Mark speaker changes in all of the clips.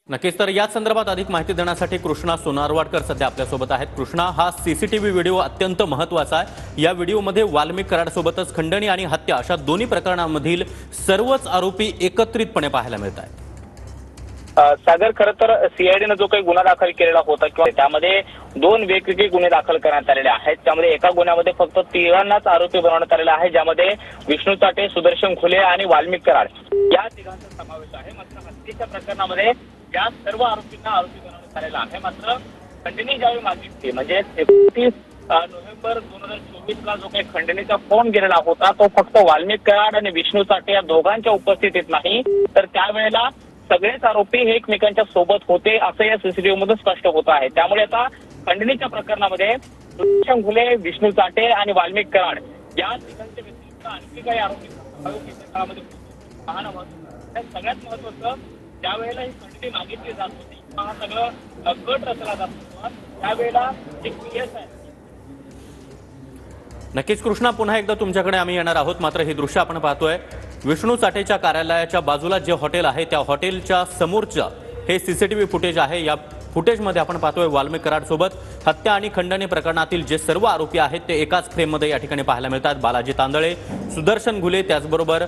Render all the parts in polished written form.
Speaker 1: नक्कीच तर या संदर्भात अधिक माहिती देण्यासाठी कृष्णा सोनारवाडकर सध्या आपल्यासोबत आहेत। कृष्णा, हा सीसीटीव्ही व्हिडिओ अत्यंत महत्त्वाचा आहे। या व्हिडिओमध्ये वाल्मिक कराडसोबतच खंडणी आणि हत्या अशा दोन्ही प्रकरणांमधील सर्वच आरोपी एकत्रितपणे पाहायला मिळत आहेत।
Speaker 2: सागर, खरं तर सीआयडीने जो काही गुन्हा दाखल केलेला होता किंवा त्यामध्ये दोन वेगवेगळे गुन्हे दाखल करण्यात आलेले आहेत। त्यामध्ये एका गुन्ह्यामध्ये फक्त तिघांनाच आरोपी बनवण्यात आलेला आहे, ज्यामध्ये विष्णू चाटे, सुदर्शन खुले आणि वाल्मिक कराड या तिघांचा समावेश आहे। मात्र हत्येच्या प्रकरणामध्ये या सर्व आरोपींना आरोपी बनवण्यात आलेला आहे। मात्र खंडणी ज्यावेळी मागितली म्हणजे 31 नोव्हेंबर 2024 ला जो काही खंडणीचा फोन गेलेला होता तो फक्त वाल्मिक कराड आणि विष्णू चाटे या दोघांच्या उपस्थितीत नाही, तर त्यावेळेला सगळेच आरोपी हे एकमेकांच्या सोबत होते असं या सीसीटीव्ही मध्ये स्पष्ट होत आहे। त्यामुळे आता खंडणीच्या प्रकरणामध्ये सुदर्शन खुले, विष्णू चाटे आणि वाल्मिक कराड या तिघांच्या व्यतिरिक्त आणखी काही आरोपी पाहणं महत्त्वाचं। सगळ्यात महत्त्वाचं, ज्यावेळेला ही खंडणी मागितली जात होती, हा सगळं गट रचला जात होता, त्यावेळेला एक पीएस आहे।
Speaker 1: नक्कीच कृष्णा, पुन्हा एकदा तुमच्याकडे आम्ही येणार आहोत। मात्र हे दृश्य आपण पाहतोय, विष्णू चाटेच्या कार्यालयाच्या बाजूला जे हॉटेल आहे त्या हॉटेलच्या समोरचं हे सीसीटीव्ही फुटेज आहे। या फुटेजमध्ये आपण पाहतोय वाल्मिक कराड सोबत हत्या आणि खंडणी प्रकरणातील जे सर्व आरोपी आहेत ते एकाच फ्रेममध्ये या ठिकाणी पाहायला मिळतात। बालाजी तांदळे, सुदर्शन घुले, त्याचबरोबर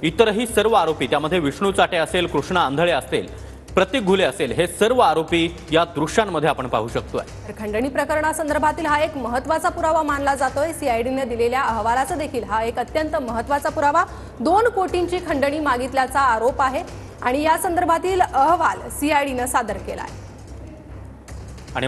Speaker 1: इतरही सर्व आरोपी, त्यामध्ये विष्णू चाटे असेल, कृष्णा आंधळे असतील, प्रतीक घुले असेल, हे सर्व आरोपी या दृश्यांमध्ये आपण पाहू शकतोय।
Speaker 3: खंडणी प्रकरणासंदर्भातील हा एक महत्त्वाचा पुरावा मानला जातोय। सीआयडीने दिलेल्या अहवालाचा देखील हा एक अत्यंत महत्त्वाचा पुरावा, 2 कोटींची खंडणी मागितल्याचा आरोप आहे आणि या संदर्भातील अहवाल सीआयडीने सादर केला आहे।
Speaker 1: आणि